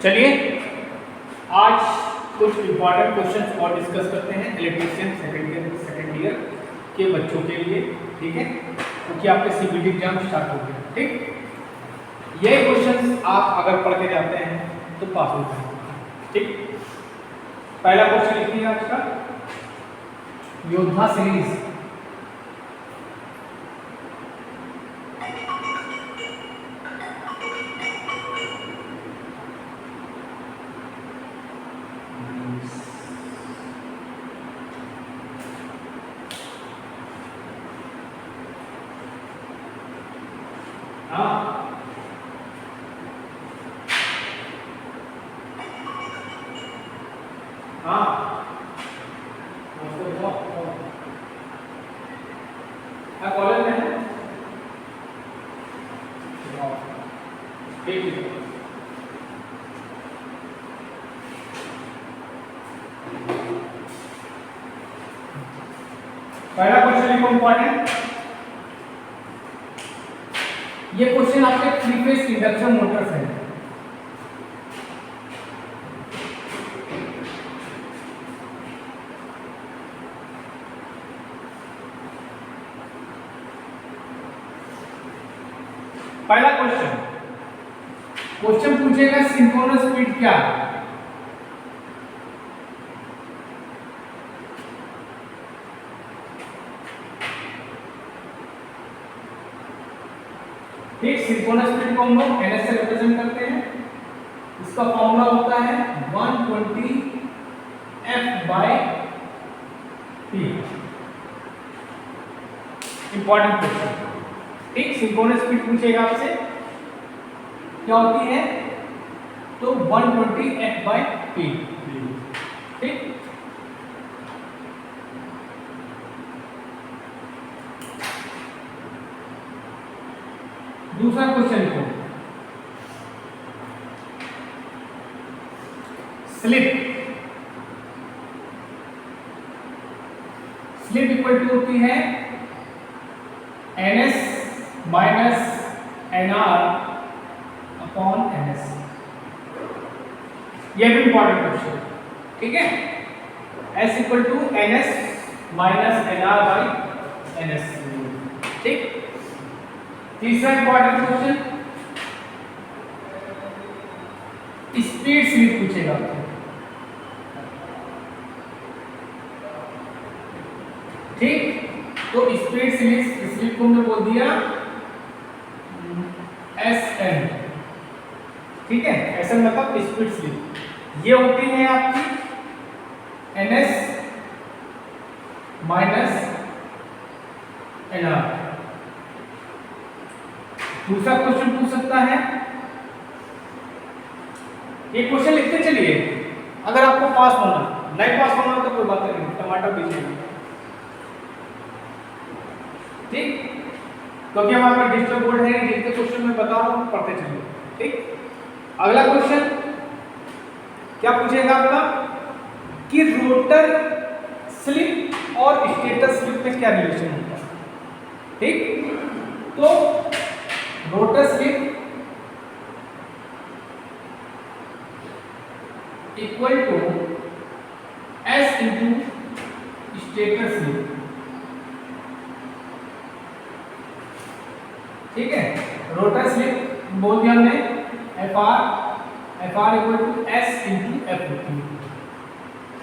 चलिए आज कुछ इंपॉर्टेंट क्वेश्चंस और डिस्कस करते हैं इलेक्ट्रीशियन सेकेंड ईयर के बच्चों के लिए, ठीक है, क्योंकि आपके सीबीटी एग्जाम स्टार्ट हो गया। ठीक, ये क्वेश्चंस आप अगर पढ़ के जाते हैं तो पास हो जाएंगे। ठीक, पहला क्वेश्चन लिखिए आज का, योद्धा सीरीज। कॉलेज में है पहला क्वेश्चन लिखो इंपॉर्टेंट। ये क्वेश्चन आपके 3 फेज इंडक्शन मोटर्स है। पहला क्वेश्चन पूछेगा सिंक्रोनस स्पीड क्या है। ठीक, सिंक्रोनस स्पीड को हम लोग ns से रिप्रेजेंट करते हैं। इसका फॉर्मूला होता है 120 f/p। Important question. ठीक, सिंक्रोनस स्पीड पूछेगा आपसे क्या होती है, तो 120 f/p। ठीक, दूसरा क्वेश्चन लिखो, स्लिप इक्वल टू होती है ns minus nr upon ns। ये भी इंपॉर्टेंट क्वेश्चन, ठीक है, s equal to ns minus nr by ns। ठीक, तीसरा इंपॉर्टेंट क्वेश्चन स्पीड स्लिप पूछेगा। ठीक, तो स्पीड स्लिप को हमने बोल दिया SN। ठीक है, SN मतलब स्पीड स्लिप। ये होती है आपकी NS माइनस NR। दूसरा क्वेश्चन पूछ सकता है, ये क्वेश्चन लिखते चलिए, अगर आपको पास होना, नहीं पास होना तो कोई बात नहीं, टमाटर दीजिए। ठीक, क्योंकि हमारा डिजिटल बोर्ड है, जितने क्वेश्चन मैं बता रहा हूं पढ़ते चलिए। ठीक, अगला क्वेश्चन क्या पूछेगा आपका कि रोटर स्लिप और स्टेटर स्लिप में क्या रिलेशन होता है। ठीक, तो rotor slip equal to s into stator slip. ठीक है, रोटर स्लिप बोल दिया हमने fr equal to s into f होती है।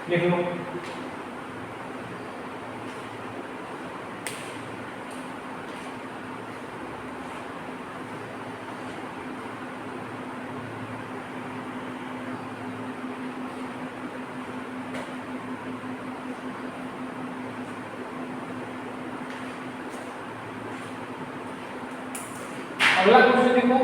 लिख लो, अगला क्वेश्चन देखो,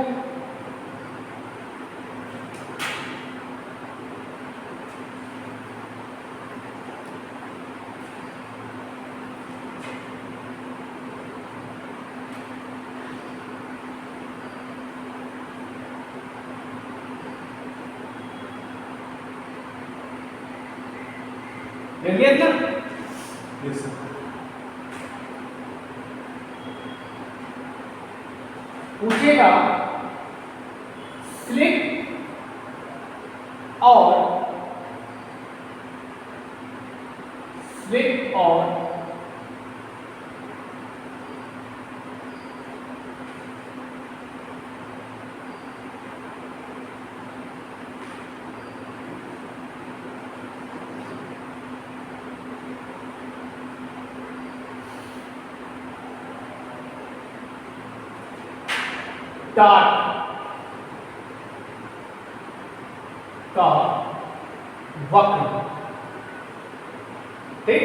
ना पूछेगा स्लिप और स्लिप और टार्क का वक्र। ठीक,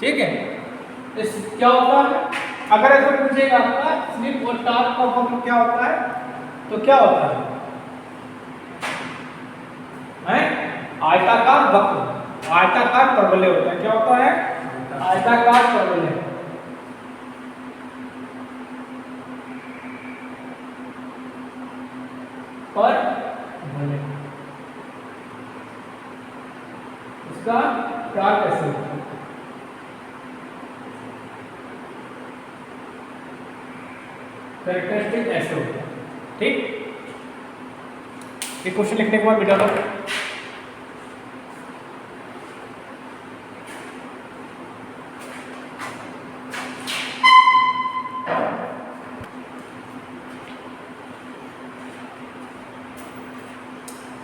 ठीक है। इस क्या होता है, अगर ऐसा पूछेगा आपका स्लिप और टार्क का वक्र क्या होता है, तो क्या होता है? आयताकार वक्र, आयताकार परवलय होता है। क्या होता है? आयताकार परवलय। परवलय इसका टार्क कैसे होता है? कैरेक्टरिस्टिक ऐसे होता है। ठीक, एक क्वेश्चन लिखने के बाद मिटा दो।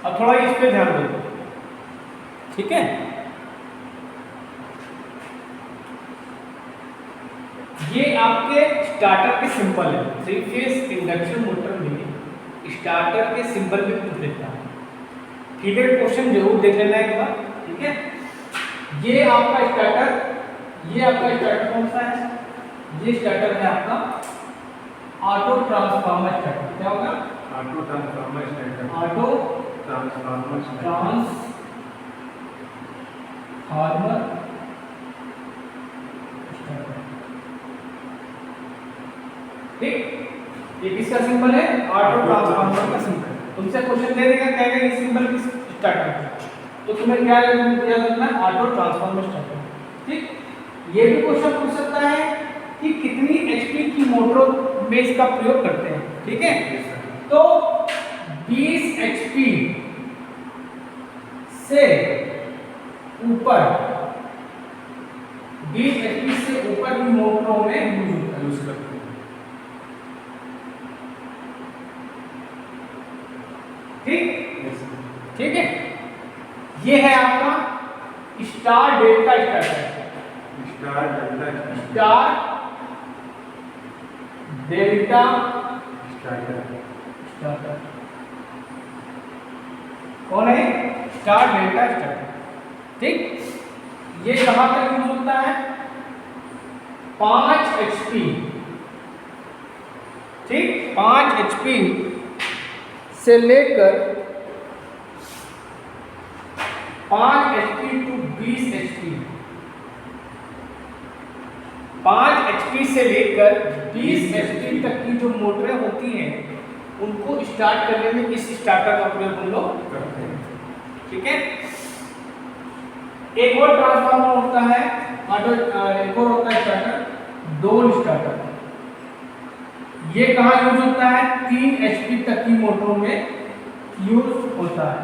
अब थोड़ा इस पे ध्यान दो, ठीक है। ये आपके स्टार्टर के सिंपल है, थ्री फेज इंडक्शन मोटर में स्टार्टर के सिंबल भी पूछ लेता है। ठीक है, क्वेश्चन जरूर देख लेना एक बार, ठीक है। ये आपका स्टार्टर, ये आपका स्टार्टर कौन सा है? ये स्टार्टर है आपका ऑटो ट्रांसफार्मर स्टार्टर। क्या होगा? Auto transformer starter. Auto transformer starter. ठीक, ये किसका सिंबल है? ऑटो ट्रांसफार्मर का सिंबल। तुमसे क्वेश्चन दे देगा, कहेगा ये सिंबल किस स्टार्टर का, तो तुम्हें क्या याद रखना है? Auto transformer starter. ठीक, ये भी क्वेश्चन पूछ सकता है कि कितनी एचपी की मोटरों में इसका प्रयोग करते हैं। ठीक है, तो 20 एचपी से ऊपर, 20 एचपी से ऊपर की मोटरों में यूज करते हैं। ठीक, ठीक है। ये है आपका star delta starter. Star delta star delta starter कौन है? Star delta starter. ठीक, ये कहाँ तक यूज होता है? 5 HP, ठीक, 5 HP से लेकर 5 HP टू 20 HP, 5 HP से लेकर 20 HP तक की जो मोटरें होती हैं उनको स्टार्ट करने में इस स्टार्टर का प्रयोग हम लोग करते हैं, ठीक है। एक और ट्रांसफार्मर होता है एक और होता है स्टार्टर, डोल स्टार्टर। ये कहाँ यूज होता है? 3 HP तक की मोटरों में यूज होता है,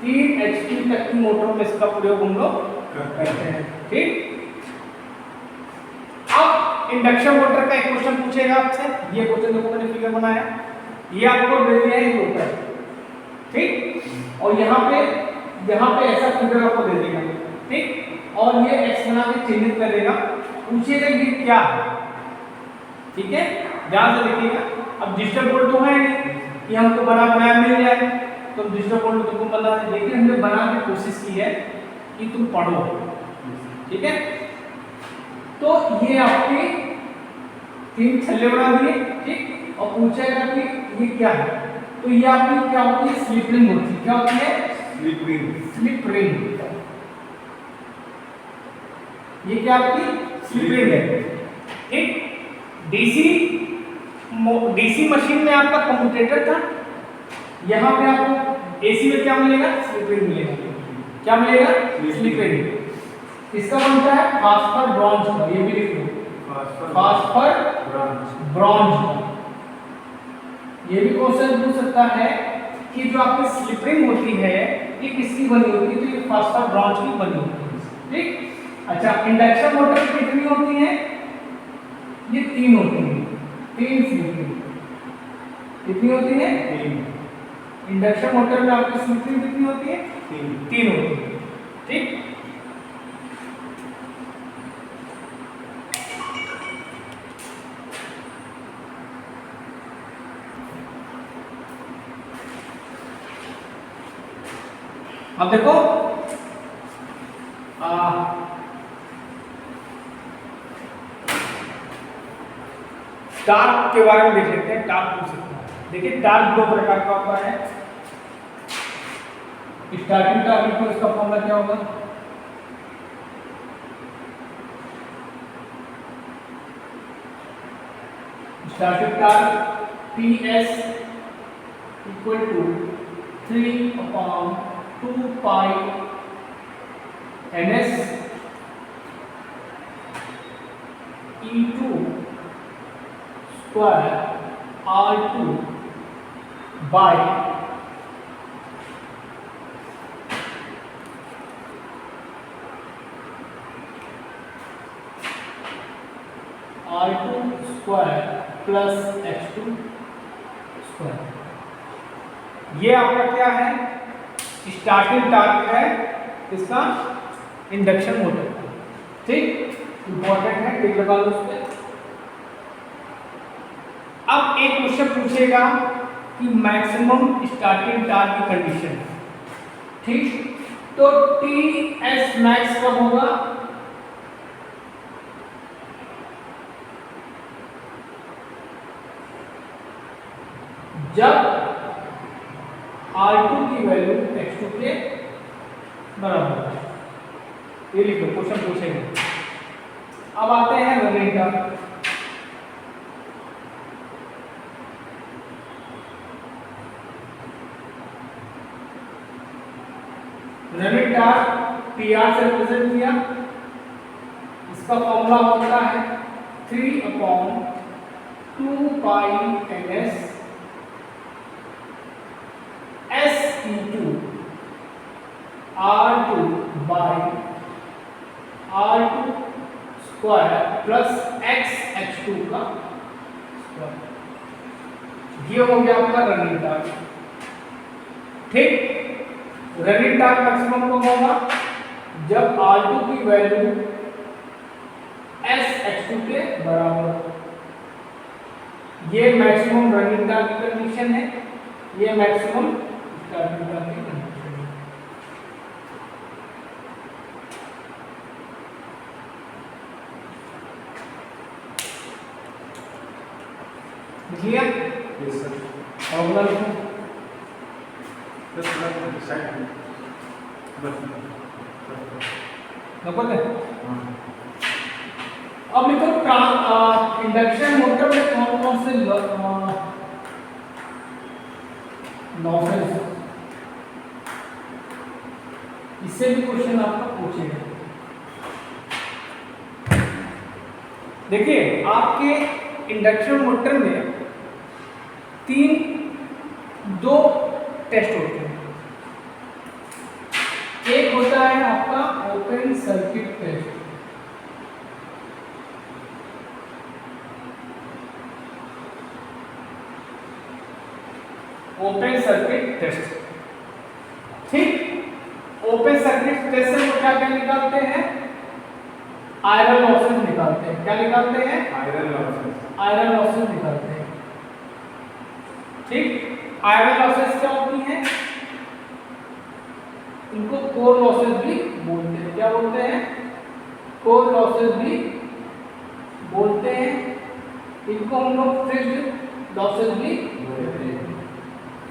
3 HP तक की मोटरों में इसका प्रयोग हम लोग करते हैं, ठीक। अब इंडक्शन मोटर का एक क्वेश्चन पूछेगा आपसे, ये क्वेश्चन देखो मैंने फिगर बनाया, ये आपको दे दिया है रोटर, ठीक, और यहाँ पे ऐसा फिगर आपको दे देगा, ठीक, और ये एक्स बना के चिन्हित कर देगा, पूछेगा ये क्या है, ठीक है, ध्यान से देखिएगा। अब डिजिटल बोर्ड तो है नहीं कि हमको बनाया मिल जाए, तो डिजिटल बोर्ड तुमको बना दे, लेकिन हमने बना के कोशिश की है कि तुम पढ़ो, ठीक है। तो ये आपके 3 छल्ले बना दिए, ठीक, और पूछेगा कि ये क्या है, तो ये आपकी क्या होती है? स्लिप रिंग होती है। क्या होती है? Slip ring. Slip ring. ये क्या आपकी स्लिप रिंग है, ठीक। डीसी मशीन में आपका कम्यूटेटर था, यहाँ पे आपको एसी में क्या मिलेगा? स्लिप रिंग मिलेगा। क्या मिलेगा? Slip ring. इसका बनता है फास्फर ब्रॉन्ज का, ये भी लिख लो, फास्फर ब्रॉन्ज। ये भी क्वेश्चन पूछ सकता है कि जो आपकी स्लिप रिंग होती है ये किसकी बनी होती है? तो ये फास्फर ब्रॉन्ज की बनी होती है, ठीक। अच्छा, इंडक्शन मोटर कितनी होती है? ये 3 होती है, 3 स्लिप रिंग। कितनी होती है? 3। इंडक्शन मोटर में आपकी स्लिप रिंग कितनी होती है? 3 होती है, ठीक। अब देखो टार्क के बारे में देख लेते हैं। टार्क पूछ सकते हैं। देखिए टार्क 2 प्रकार का होता है। स्टार्टिंग टार्क को इसका फॉर्मूला क्या होगा? Starting torque PS equal to 3/2 pi ns E2 square R2 by R2 square plus X2 square. ये आपका क्या है? स्टार्टिंग टार्क है इसका इंडक्शन मोटर का, ठीक, इंपॉर्टेंट है, टिक लगा लो उस पर। अब एक क्वेश्चन पूछेगा कि मैक्सिमम स्टार्टिंग टार्क की कंडीशन, ठीक, तो TS मैक्स कब होगा? जब R2 की वैल्यू X2 के बराबर है। ये लिखो, क्वेश्चन पूछेंगे। अब आते हैं running torque. Running torque PR से रिप्रेजेंट किया, इसका फॉर्मूला होता है 3/2 pi ns SE2 R2 by R2 square plus X2 का स्क्वायर। ये हो गया आपका रनिंग टार्क, ठीक। रनिंग टार्क मैक्सिमम कब होगा? जब R2 की वैल्यू SX2 के बराबर हो। ये मैक्सिमम रनिंग टार्क की कंडीशन है, ये मैक्सिमम स्टार्टिंग टार्क की कंडीशन है। लिख लिया? Yes, sir. फॉर्मूला लिखो। Just decide. But. नंबर है। अब लिखो इंडक्शन मोटर में कौन कौन से लॉसेस, इससे भी क्वेश्चन आपका पूछेगा। देखिए आपके इंडक्शन मोटर में दो टेस्ट होते हैं। एक होता है आपका open circuit test, open circuit test, ठीक। ओपन सर्किट टेस्ट से वो क्या क्या निकालते हैं? आयरन लॉसेस निकालते हैं। क्या निकालते हैं? Iron losses. आयरन लॉसेस निकालते हैं, ठीक। आयरन लॉसेस क्या होती हैं? इनको कोर लॉसेस भी बोलते हैं। क्या बोलते हैं? कोर लॉसेस भी बोलते हैं। इनको हम लोग फिक्स्ड लॉसेस भी बोलते हैं,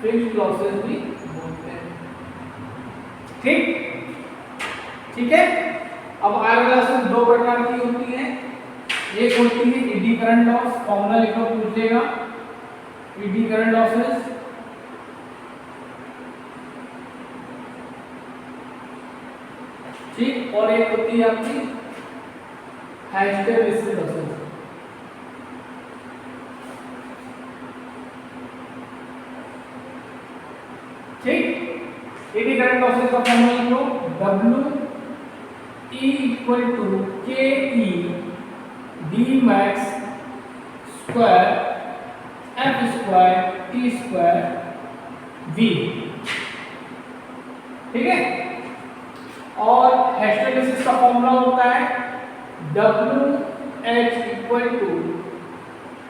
फिक्स्ड लॉसेस भी बोलते हैं, ठीक। ठीक है। अब आयरन लॉसेस दो प्रकार की होती हैं। एक होती है एडी करंट लॉस, फॉर्मूला लिखो पूछेगा, एडी करंट लॉसेस, ठीक। और एक होती है आपकी हिस्टेरेसिस लॉसेस, ठीक। एडी करंट लॉसेस का फॉर्मूला लिखो, W E equal to k e d max square f square t square v, ठीक है। और हिस्टेरेसिस का फॉर्मूला होता है W H equal to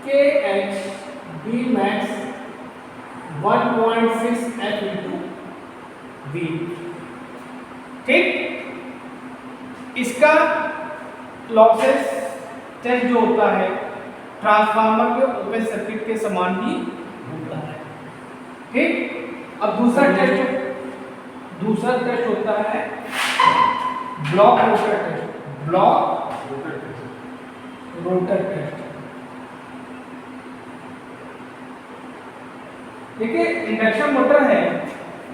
k h d max 1.6 F into v, ठीक। इसका लॉसेस टेस्ट जो होता है ट्रांसफार्मर के ओपन सर्किट के समान ही होता है, ठीक। अब दूसरा टेस्ट होता है block rotor test, block rotor test. देखिए इंडक्शन मोटर है,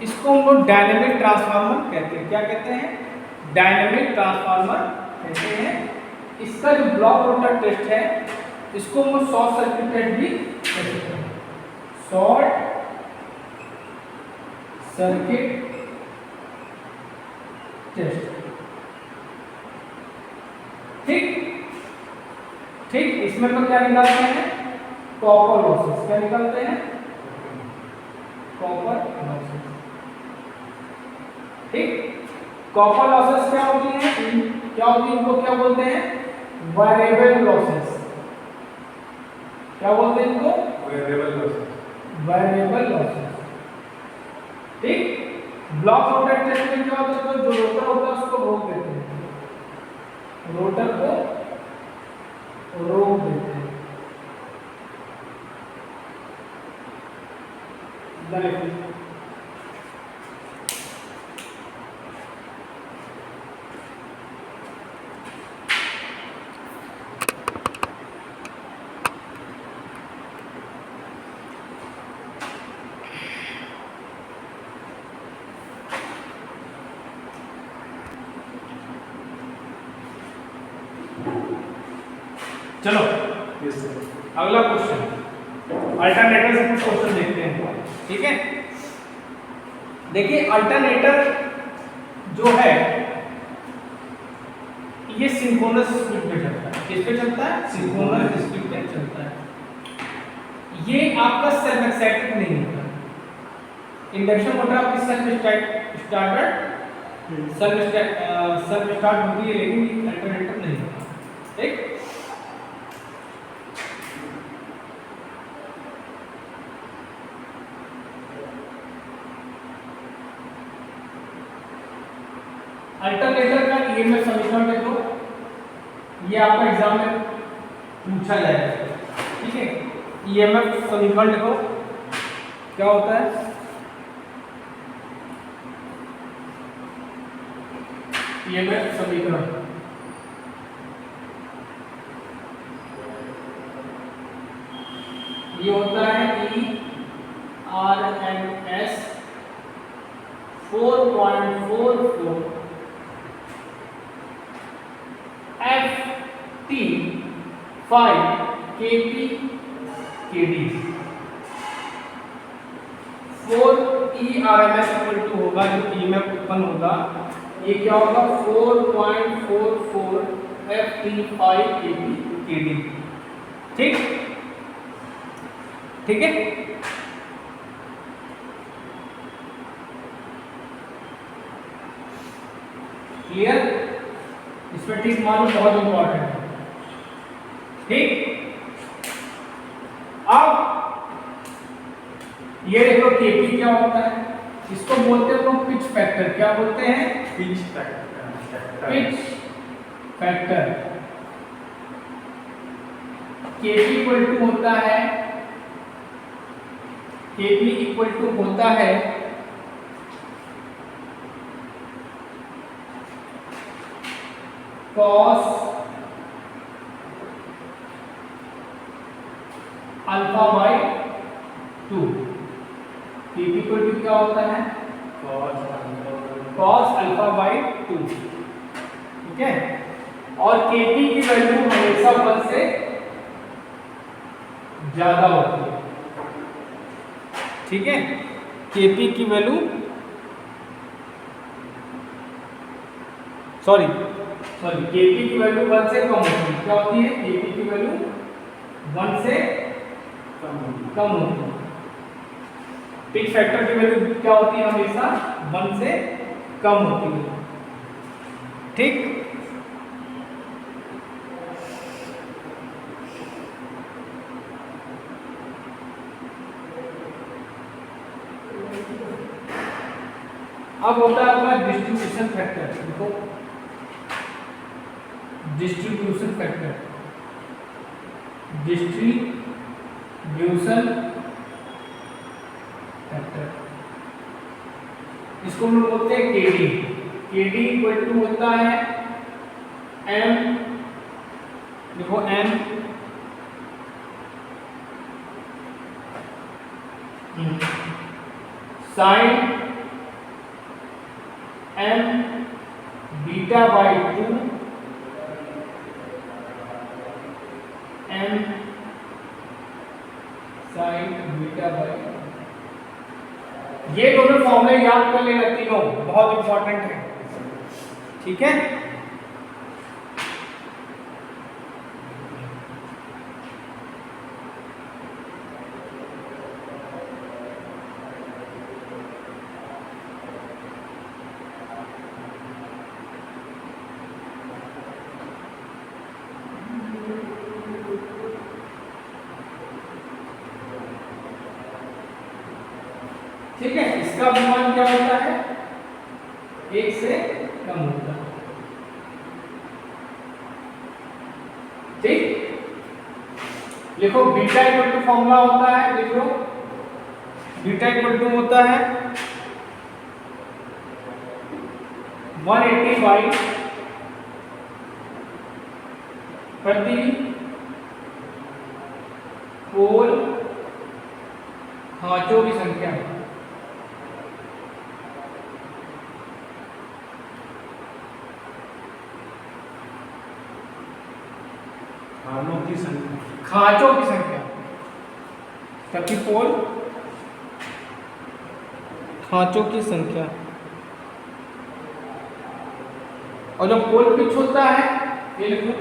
इसको हम लोग डायनेमिक ट्रांसफार्मर कहते हैं। क्या कहते हैं? डायनेमिक ट्रांसफार्मर कहते हैं। इसका जो ब्लॉक रोटर टेस्ट है इसको हम शॉर्ट सर्किट टेस्ट भी कहते हैं, शॉर्ट सर्किट टेस्ट, ठीक। ठीक। इसमें तो क्या निकालते हैं? Copper losses. क्या निकालते हैं? कॉपर लॉसेस, ठीक। कॉपर लॉसेस क्या होती हैं? क्या होती है? इनको क्या बोलते हैं? Variable losses. क्या बोलते हैं इनको? Variable losses. वेरिएबल लॉसेस, ठीक। ब्लॉक रोटर टेस्ट में क्या होता है? तो जो रोटर होता है उसको रोक देते हैं, रोटर को रोक देते हैं। चलो Yes, sir. अगला क्वेश्चन, अल्टरनेटर से कुछ क्वेश्चन देखते हैं, ठीक है। देखिए अल्टरनेटर जो है ये सिंक्रोनस स्पीड पे चलता है। किस पे चलता है? सिंक्रोनस स्पीड पे चलता है। ये आपका सेल्फ एक्साइटेड नहीं होता। इंडक्शन मोटर आपकी सेल्फ स्टार्ट होती है, लेकिन अल्टरनेटर नहीं होता, ठीक। अल्टरनेटर का ईएमएफ समीकरण देखो, ये आपका एग्जाम में पूछा जाएगा, ठीक है। ईएमएफ समीकरण लिखो, क्या होता है? ईएमएफ समीकरण ये होता है ERMS 4.44 FT5 kP kd। 4 ERMS equal to होगा जो ईएमएफ उत्पन्न होगा, ये क्या होगा 4.44 FT5 kP kd। ठीक ठीक है। क्लियर? इसमें ठीक मालूम बहुत इंपॉर्टेंट है। ठीक, अब ये देखो केपी क्या होता है, इसको बोलते हैं लोग पिच फैक्टर। क्या बोलते हैं? Pitch factor. Pitch factor. Kp equal to होता है, केपी इक्वल टू होता है cos alpha by 2। Kp equal to क्या होता है? cos alpha by 2। ठीक है, और केपी की वैल्यू हमेशा 1 से ज्यादा होती है। ठीक है, केपी की वैल्यू सॉरी केपी की वैल्यू 1 से कम होती है। क्या होती है? केपी की वैल्यू 1 से कम होती है। पिच फैक्टर की वैल्यू क्या होती है? हमेशा 1 से कम होती है। ठीक, अब होता है अपना डिस्ट्रीब्यूशन फैक्टर। देखो डिस्ट्रीब्यूशन फैक्टर, डिस्ट्रीब्यूशन फैक्टर इसको हम लोग बोलते हैं केडी। केडी इक्वल टू होता है एम, देखो m sine m beta by 2 m sine beta by. ये दोनों फॉर्मूले याद कर लेना, तीनों बहुत इंपॉर्टेंट है। ठीक है, ठीक है। इसका मान क्या होता है? 1 से कम होता है। ठीक, लिखो बीटा इक्वल टू फॉर्मूला होता है, लिख लो बीटा इक्वल टू होता है 180 बाई प्रति पोल खांचों की संख्या। खांचों की संख्या प्रति पोल खांचों की संख्या। और जो पोल पिच होता है, ये लिखो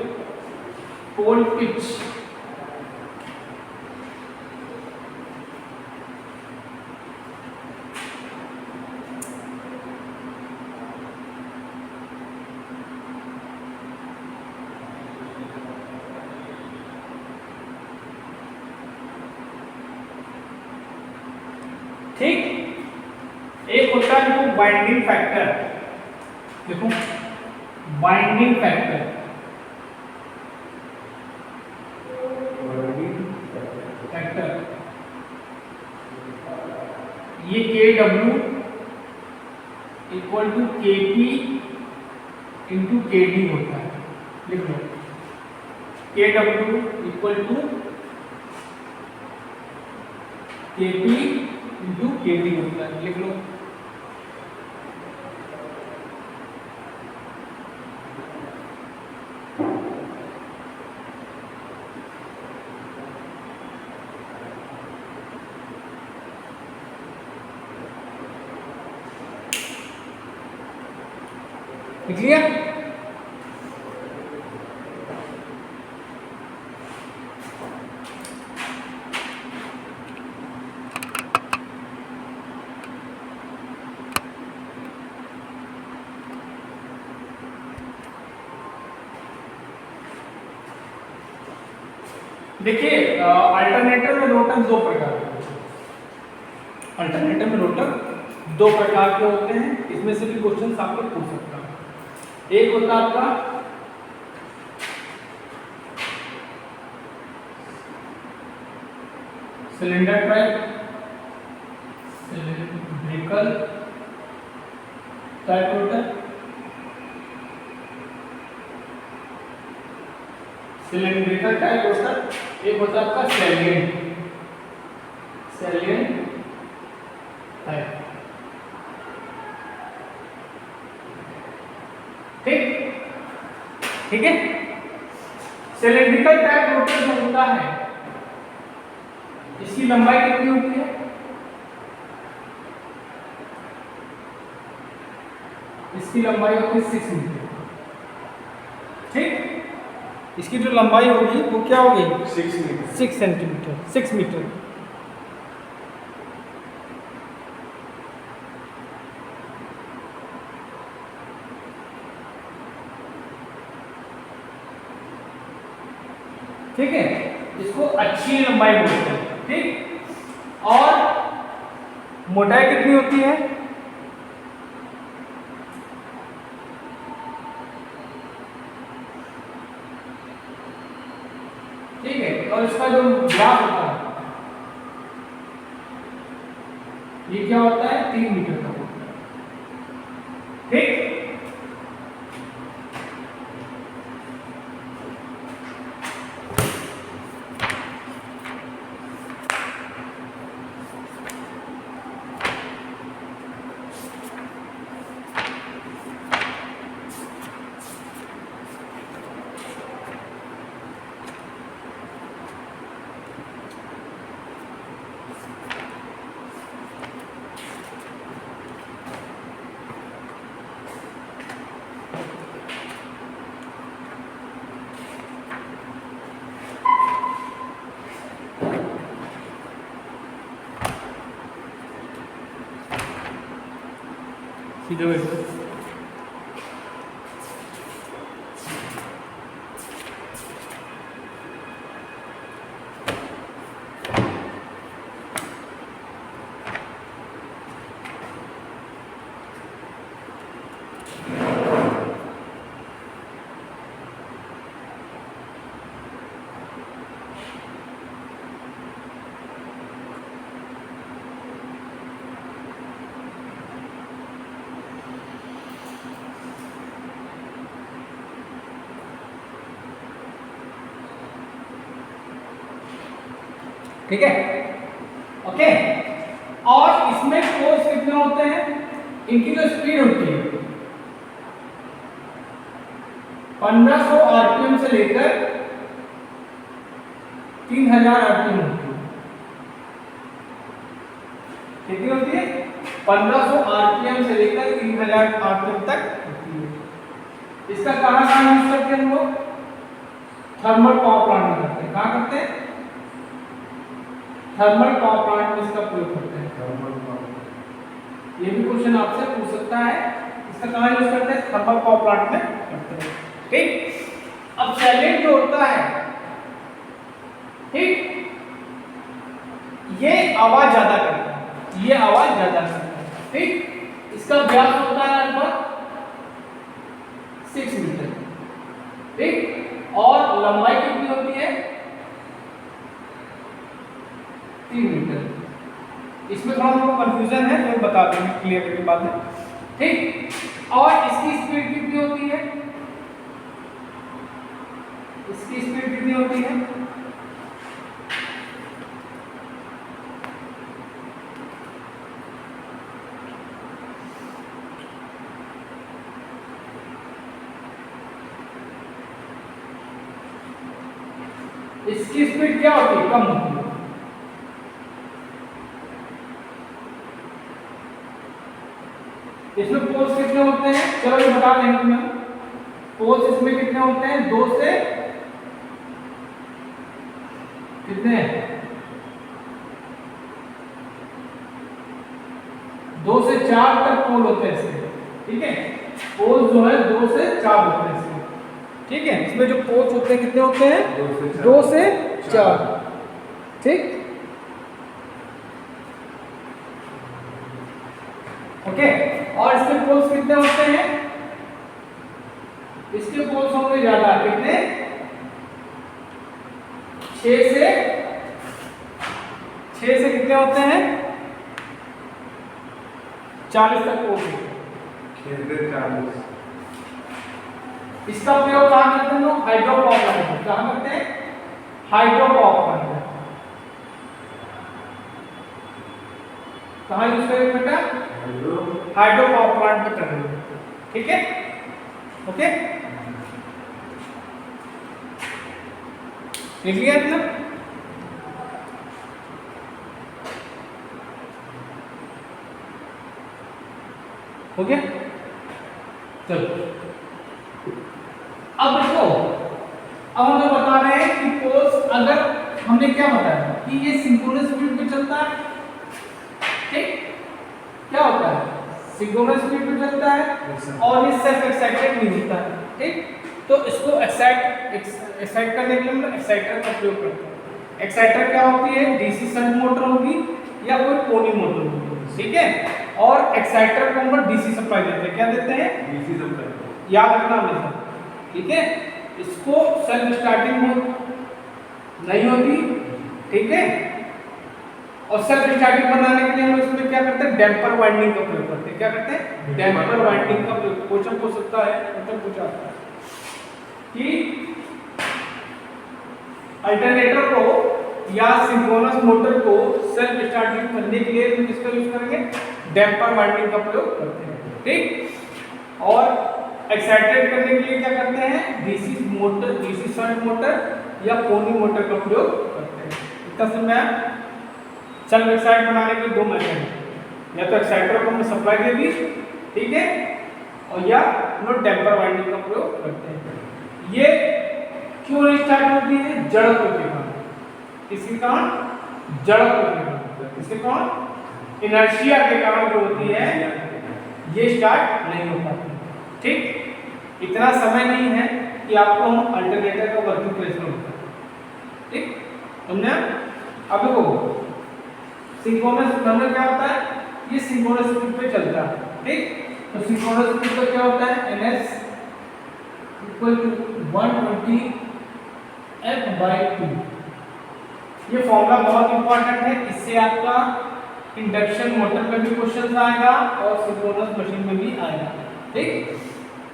पोल पिच। ठीक, एक होता है देखो बाइंडिंग फैक्टर। देखो बाइंडिंग फैक्टर, फैक्टर के डब्ल्यू इक्वल टू के पी इंटू के डी होता है। लिख लो, के डब्ल्यू इक्वल टू के पी इंटू के डी होता है। लिख लो, लिख लिया? देखिए, अल्टरनेटर में रोटर दो प्रकार के होते हैं। अल्टरनेटर में रोटर दो प्रकार के होते हैं, इसमें से भी क्वेश्चन आपको पूछ सकता है। एक होता है आपका cylinder type, cylindrical type rotor, cylindrical type rotor. एक होता है आपका सैलिएंट, सैलिएंट टाइप। ठीक, ठीक है। सिलिंड्रिकल टाइप रोटर जो होता है, इसकी लंबाई कितनी होती है? इसकी लंबाई होती है 6 मीटर। ठीक, इसकी जो लंबाई होगी वो क्या होगी? 6 मीटर, 6 सेंटीमीटर, 6 मीटर। ठीक है, इसको अच्छी लंबाई बोलते हैं। ठीक, और मोटाई कितनी होती है? ठीक है, और इसका जो व्यास होता है ये क्या होता है? 3 मीटर का होता है। ठीक, सीधे बैठो। ठीक है, ओके। और इसमें फोर्स कितने होते हैं? इनकी जो स्पीड होती है 1500 आरपीएम से लेकर 3000 आरपीएम होती है। कितनी होती है? 1500 आरपीएम से लेकर 3000 आरपीएम तक होती है। इसका कहाँ यूज करते हैं हम लोग? थर्मल पावर प्लांट में करते हैं। कहाँ करते हैं? थर्मल पावर प्लांट में इसका प्रयोग करते हैं। ये भी क्वेश्चन आपसे पूछ सकता है, इसका कहाँ यूज करते हैं? थर्मल पावर प्लांट में करते हैं। ठीक, अब सैलिएंट जो होता है, ठीक, ये आवाज ज्यादा करता है, ये आवाज ज्यादा करता है। ठीक, इसका व्यास होता है लगभग 6 मीटर। ठीक, और लंबाई कितनी होती है? 3 मीटर। इसमें थोड़ा हमको कंफ्यूजन है, तो बता देंगे क्लियर करके बाद में, ठीक। और इसकी स्पीड कितनी होती है, इसकी स्पीड कितनी होती है, इसकी स्पीड क्या होती है, कम होती है। इसमें पोल्स कितने होते हैं, चलो ये बता देंगे तुम्हें। पोल्स इसमें कितने होते हैं, 2 से कितने, 2 से 4 तक पोल होते हैं इसके, ठीक है। पोल जो है 2 से 4 होते हैं इसके, ठीक है। इसमें जो पोल्स होते हैं कितने होते हैं, 2 से 4, ठीक। ओके, और इसके पोल्स कितने होते हैं, इसके पोल्स होंगे ज्यादा, कितने, 6 से कितने होते हैं, 40 तक पोल होते हैं। 40। इसका प्रयोग कहाँ करते हैं लोग, हाइड्रो पावर प्लांट में। कहाँ करते हैं, हाइड्रो पावर प्लांट में। कहाँ यूज करेंगे बेटा, हाइड्रो पावर प्लांट में करेंगे, ठीक है। ओके, लिख लिया आपने, हो गया। चलो अब देखो, अब हम बता रहे हैं कि पोल्स, अगर हमने क्या बताया कि ये सिंक्रोनस स्पीड पे चलता है, ठीक। क्या होता है, सिंक्रोनस स्पीड पे चलता है और ये सेल्फ एक्साइटेड नहीं होता है, ठीक। तो इसको एक्साइट करने के लिए हम एक्साइटर का प्रयोग करते हैं। एक्साइटर क्या होती है, डीसी शंट मोटर होगी या कोई पोनी मोटर होगी, ठीक है। और एक्साइटर को हम डीसी सप्लाई देते हैं, क्या देते हैं, डीसी सप्लाई, याद रखना हमेशा, ठीक है। इसको सेल्फ स्टार्टिंग नहीं होती, ठीक है। और सेल्फ स्टार्टिंग बनाने के लिए हम इसमें क्या करते हैं, डैम्पर वाइंडिंग का प्रयोग करते हैं। क्या करते हैं, डैम्पर वाइंडिंग का प्रयोग। क्वेश्चन पूछ सकता है, क्वेश्चन पूछा है कि अल्टरनेटर को या सिंक्रोनस मोटर को सेल्फ स्टार्टिंग करने के लिए हम किसका यूज करेंगे, डैम्पर वाइंडिंग का प्रयोग करते हैं, ठीक। और एक्साइटेड करने के लिए क्या करते हैं, DC motor, DC shunt motor या पोनी मोटर का प्रयोग करते हैं। इसका समय सेल्फ एक्साइट बनाने के 2 मेथड हैं, या तो एक्साइटर को हम सप्लाई दे दी, ठीक है, और या हम डैम्पर वाइंडिंग का प्रयोग करते हैं। ये क्यों नहीं स्टार्ट होती है, जड़त्व के कारण। किसके कारण, जड़त्व के कारण। किसके कारण, इनर्शिया के कारण जो होती है ये स्टार्ट नहीं हो पाती, ठीक। इतना समय नहीं है कि आपको हम अल्टरनेटर का वर्किंग प्लेसमेंट होता है, ठीक। हमने अब देखो सिंक्रोनस नंबर क्या होता है, ये सिंक्रोनस स्पीड पे चलता है, ठीक। तो सिंक्रोनस स्पीड पे क्या होता है, ns इक्वल टू 120 f/2। ये फॉर्मूला बहुत इंपॉर्टेंट है, इससे आपका इंडक्शन मोटर में भी क्वेश्चन आएगा और सिंक्रोनस मशीन में भी आएगा, ठीक।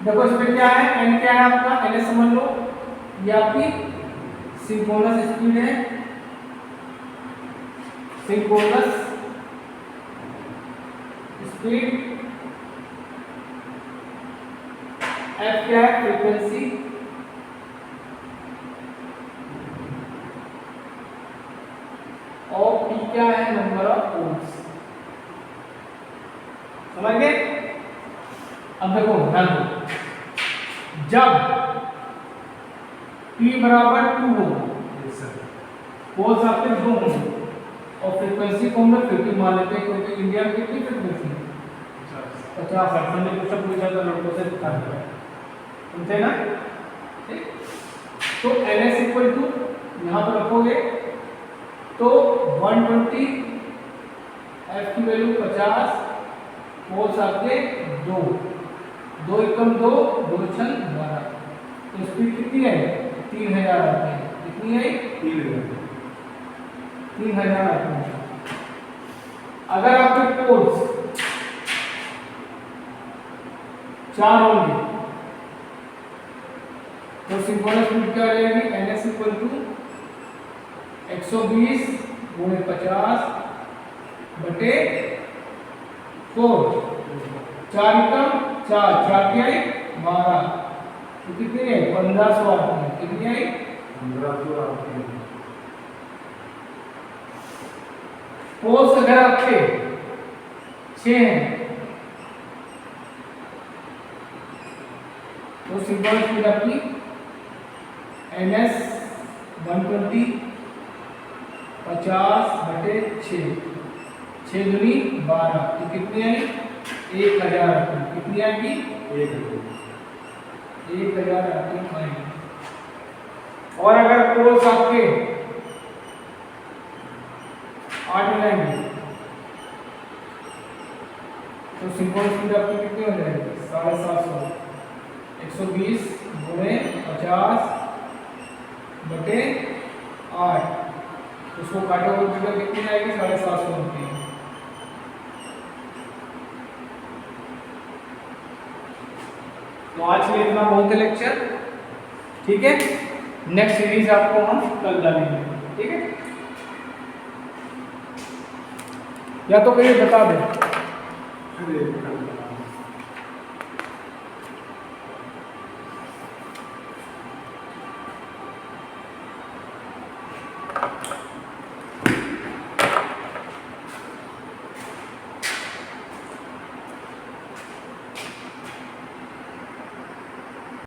देखो इसमें क्या है, n क्या है आपका, ns समझ लो, ये आपकी सिंक्रोनस स्पीड है, सिंक्रोनस स्पीड। f क्या है, फ्रीक्वेंसी, और p क्या है, नंबर ऑफ पोल्स। समझ गए। अब देखो ध्यान दो, जब p बराबर 2 हो, पोल्स आपके 2 होंगे और फ्रीक्वेंसी को हम 50 मान लेते हैं, क्योंकि इंडिया में कितनी फ्रीक्वेंसी है, 50 हर्ट्ज। हमने क्वेश्चन पूछा था लड़कों से, दिखा दिया, सुनते ना, ठीक। तो ns इक्वल टू यहाँ पर रखोगे तो 120, f की वैल्यू 50, पोल्स आपके 2, 2 एकम 2, 2 छन 12। तो स्पीड कितनी है, 3000 आती है। कितनी है, 3000 आती है। अगर आपके पोल्स 4 होंगे तो सिंक्रोनस स्पीड क्या हो जाएगी? ns इक्वल टू 120 गुणे 50 बटे 4। 4 एकम 4 4 क्या है 12, तो कितनी है 1500 आती है। कितनी आई? 1500 आती है। पोल्स अगर आपके 6 हैं तो सिंक्रोनस स्पीड आपकी ns 120 50 बटे 6, 6 दूनी 12, तो कितनी आई? 1000 आती। कितनी आएगी? 1000 आती आएगी। और अगर पोल्स आपके 8 मिलाएंगे तो सिंक्रोनस स्पीड आपकी कितनी हो जाएगी? 750। 120 गुणे 50 बटे 8, उसको काटो तो जगह कितनी आएगी? 750 होती है। तो आज के लिए इतना बहुत है लेक्चर, ठीक है। नेक्स्ट सीरीज आपको हम कल डालेंगे, ठीक है। या तो कहीं बता दें। फिर